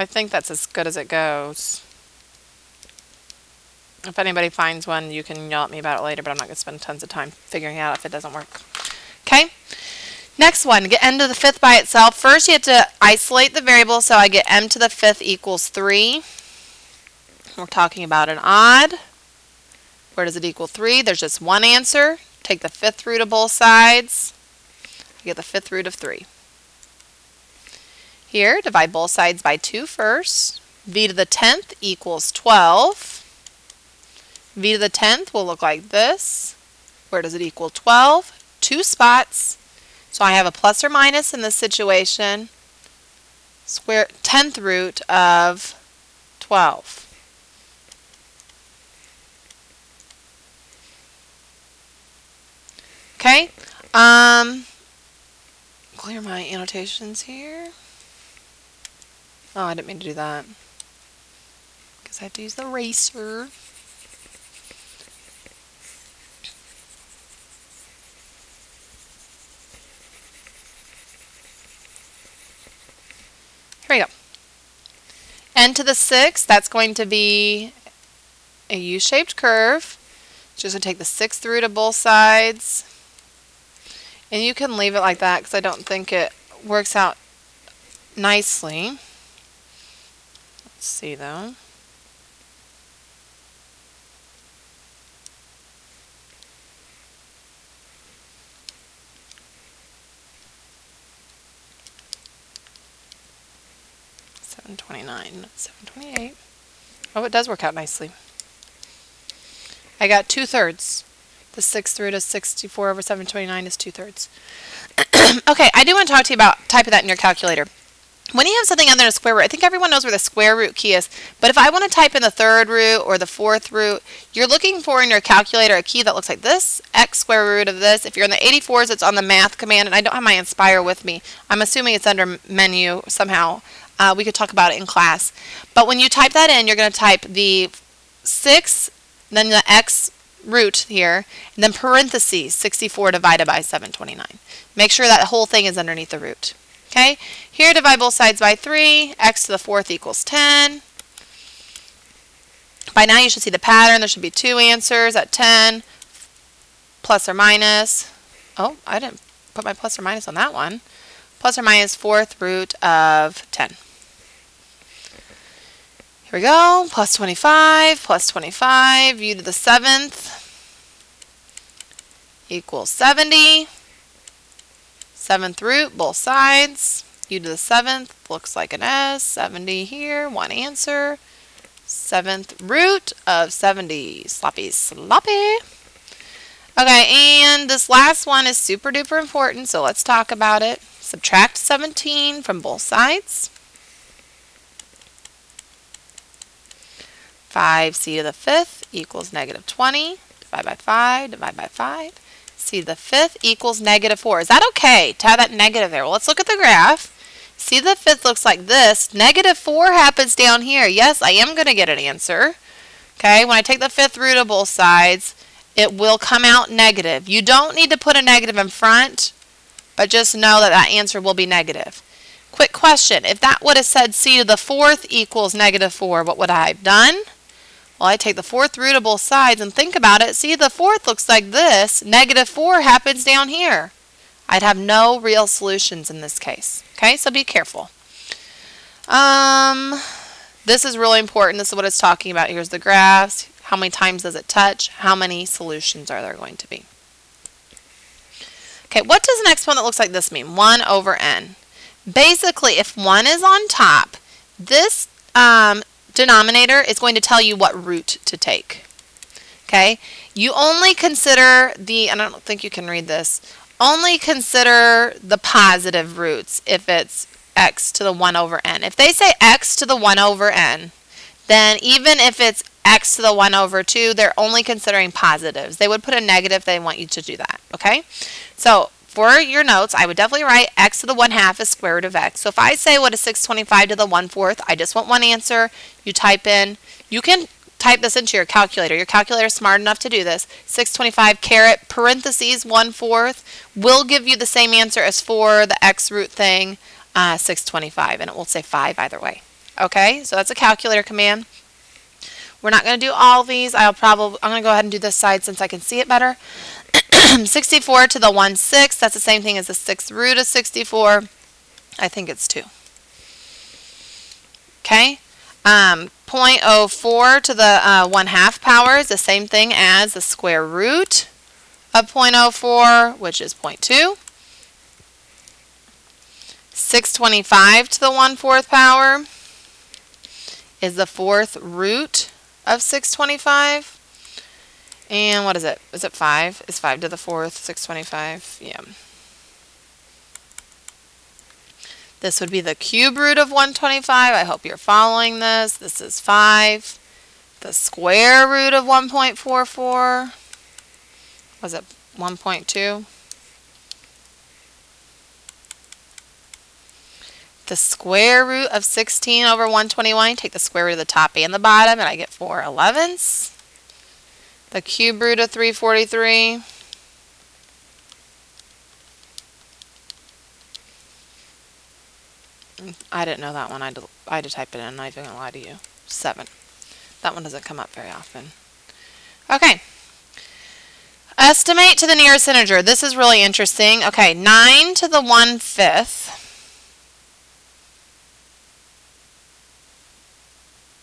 I think that's as good as it goes. If anybody finds one, you can yell at me about it later, but I'm not going to spend tons of time figuring out if it doesn't work. Okay? Next one, get n to the fifth by itself. First, you have to isolate the variable, so I get m to the fifth equals 3. We're talking about an odd. Where does it equal 3? There's just one answer. Take the fifth root of both sides. You get the fifth root of 3. Here, divide both sides by 2 first. V to the 10th equals 12. V to the 10th will look like this. Where does it equal 12? 2 spots. So I have a plus or minus in this situation. Square 10th root of 12. Okay. Clear my annotations here. Oh, I didn't mean to do that. Because I have to use the eraser. Here we go. N to the 6th, that's going to be a U-shaped curve. Just going to take the 6th root of both sides. And you can leave it like that because I don't think it works out nicely. Let's see though. $7.29, not $7.28. Oh, it does work out nicely. I got 2/3. The 6th root of 64 over 729 is 2/3. Okay, I do want to talk to you about typing that in your calculator. When you have something under a square root, I think everyone knows where the square root key is, but if I want to type in the 3rd root or the 4th root, you're looking for in your calculator a key that looks like this, x square root of this. If you're in the 84s, it's on the math command, and I don't have my Inspire with me. I'm assuming it's under menu somehow. We could talk about it in class. But when you type that in, you're going to type the 6, then the x root here, and then parentheses 64 divided by 729. Make sure that whole thing is underneath the root. Okay, here divide both sides by 3, x to the 4th equals 10. By now you should see the pattern. There should be 2 answers at 10, plus or minus. Oh, I didn't put my plus or minus on that one. Plus or minus 4th root of 10. Here we go, plus 25, u to the 7th equals 70. 7th root, both sides, u to the 7th looks like an S, 70 here, one answer. 7th root of 70, sloppy, sloppy. Okay, and this last one is super duper important, so let's talk about it. Subtract 17 from both sides. 5c to the 5th equals negative 20. Divide by 5, divide by 5. C to the 5th equals negative 4. Is that okay to have that negative there? Well, let's look at the graph. C to the 5th looks like this. Negative 4 happens down here. Yes, I am going to get an answer. Okay, when I take the 5th root of both sides, it will come out negative. You don't need to put a negative in front, but just know that that answer will be negative. Quick question. If that would have said c to the 4th equals negative 4, what would I have done? Well, I take the 4th root of both sides and think about it. See, the 4th looks like this. Negative 4 happens down here. I'd have no real solutions in this case. Okay, so be careful. This is really important. This is what it's talking about. Here's the graphs. How many times does it touch? How many solutions are there going to be? Okay, what does the next one that looks like this mean? 1 over n. Basically, if 1 is on top, this denominator is going to tell you what root to take. Okay, you only consider the, and I don't think you can read this, only consider the positive roots if it's x to the 1 over n. If they say x to the 1 over n, then even if it's x to the 1 over 2, they're only considering positives. They would put a negative if they want you to do that. Okay, so for your notes, I would definitely write x to the 1/2 is square root of x. So if I say what is 625 to the 1/4, I just want one answer. You type in, you can type this into your calculator. Your calculator is smart enough to do this. 625 caret parentheses 1/4 will give you the same answer as for the x root thing, 625, and it will say 5 either way. Okay, so that's a calculator command. We're not going to do all these. I'm going to go ahead and do this side since I can see it better. 64 to the 1/6, that's the same thing as the 6th root of 64. I think it's 2. Okay, 0.04 to the 1/2 power is the same thing as the square root of 0.04, which is 0.2. 625 to the 1/4 power is the 4th root of 625. And what is it? Is it 5? It's 5 to the 4th, 625. Yeah. This would be the cube root of 125. I hope you're following this. This is 5. The square root of 1.44. Was it 1.2? The square root of 16 over 121. Take the square root of the top and the bottom, and I get 4/11. The cube root of 343. I didn't know that one. I had to type it in. I'm not even going to lie to you. 7. That one doesn't come up very often. Okay. Estimate to the nearest integer. This is really interesting. Okay, 9 to the 1/5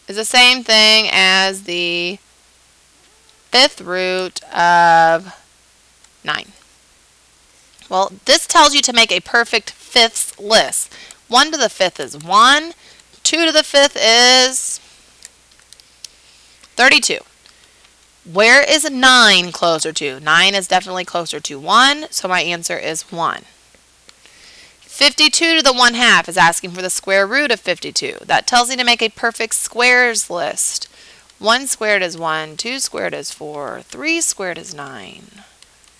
is the same thing as the 5th root of 9. Well, this tells you to make a perfect fifths list. 1 to the 5th is 1. 2 to the 5th is 32. Where is 9 closer to? 9 is definitely closer to 1, so my answer is 1. 52 to the 1/2 is asking for the square root of 52. That tells me to make a perfect squares list. 1 squared is 1, 2 squared is 4, 3 squared is 9,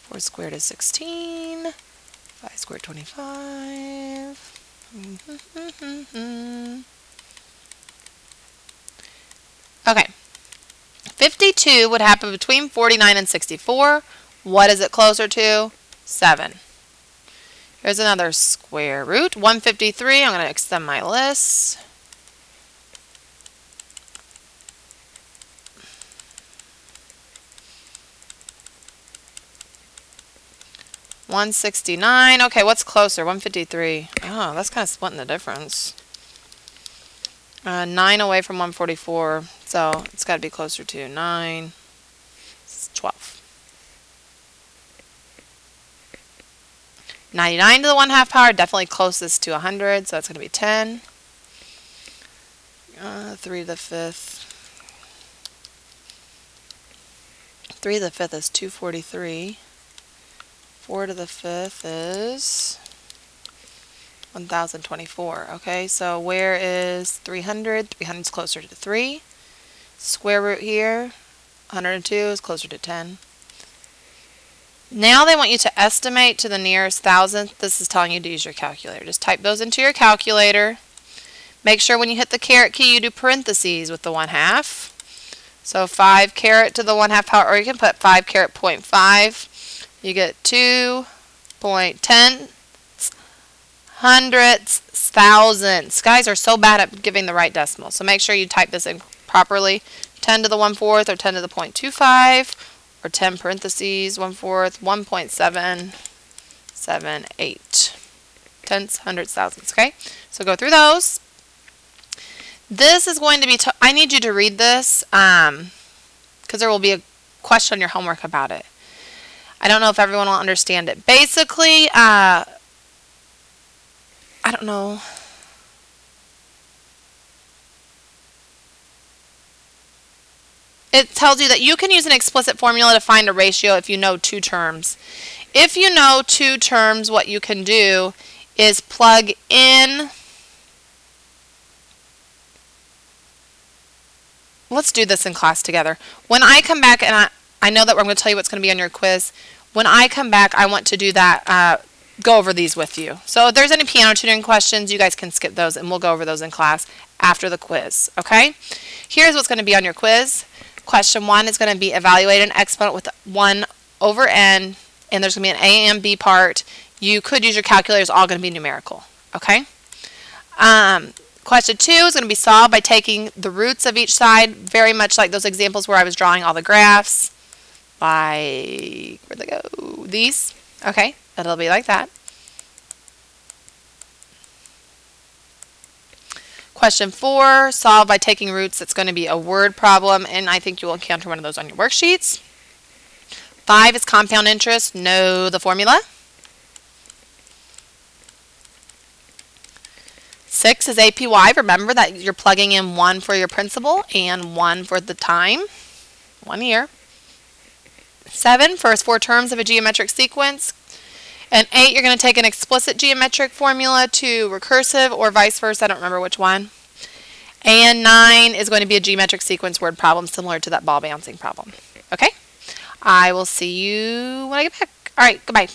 4 squared is 16, 5 squared 25. Okay. 52 would happen between 49 and 64. What is it closer to? 7. Here's another square root. 153. I'm going to extend my list. $169. Okay, what's closer? 153. Oh, that's kind of splitting the difference. 9 away from 144, so it's got to be closer to 9. It's 12. 99 to the 1/2 power, definitely closest to 100, so that's going to be 10. 3 to the 5th. 3 to the 5th is 243. 4 to the 5th is 1024. Okay, so where is 300? 300 is closer to 3. Square root here, 102 is closer to 10. Now they want you to estimate to the nearest thousandth. This is telling you to use your calculator. Just type those into your calculator. Make sure when you hit the caret key you do parentheses with the 1/2. So 5 caret to the 1/2 power, or you can put 5 caret 0.5. You get 2.10 hundredths, thousandths. Guys are so bad at giving the right decimal, so make sure you type this in properly. 10 to the 1/4 or 10 to the 0.25 or 10 parentheses 1/4, 1.778 tenths, hundredths, thousandths. Okay, so go through those. This is going to be, I need you to read this because there will be a question on your homework about it. I don't know if everyone will understand it. Basically, I don't know. It tells you that you can use an explicit formula to find a ratio if you know 2 terms. If you know 2 terms, what you can do is plug in. Let's do this in class together. When I come back, and I know that I'm going to tell you what's going to be on your quiz. When I come back, I want to do that, go over these with you. So if there's any piano tuning questions, you guys can skip those, and we'll go over those in class after the quiz, okay? Here's what's going to be on your quiz. Question 1 is going to be evaluate an exponent with 1 over n, and there's going to be an A and B part. You could use your calculator. It's all going to be numerical, okay? Question 2 is going to be solved by taking the roots of each side, very much like those examples where I was drawing all the graphs. Like, where'd they go? These. Okay, it'll be like that. Question 4, solve by taking roots. It's going to be a word problem, and I think you will encounter one of those on your worksheets. 5 is compound interest. Know the formula. 6 is APY. Remember that you're plugging in 1 for your principal and 1 for the time, 1 year. 7, first 4 terms of a geometric sequence. And 8, you're going to take an explicit geometric formula to recursive or vice versa. I don't remember which one. And 9 is going to be a geometric sequence word problem similar to that ball bouncing problem. Okay? I will see you when I get back. All right, goodbye.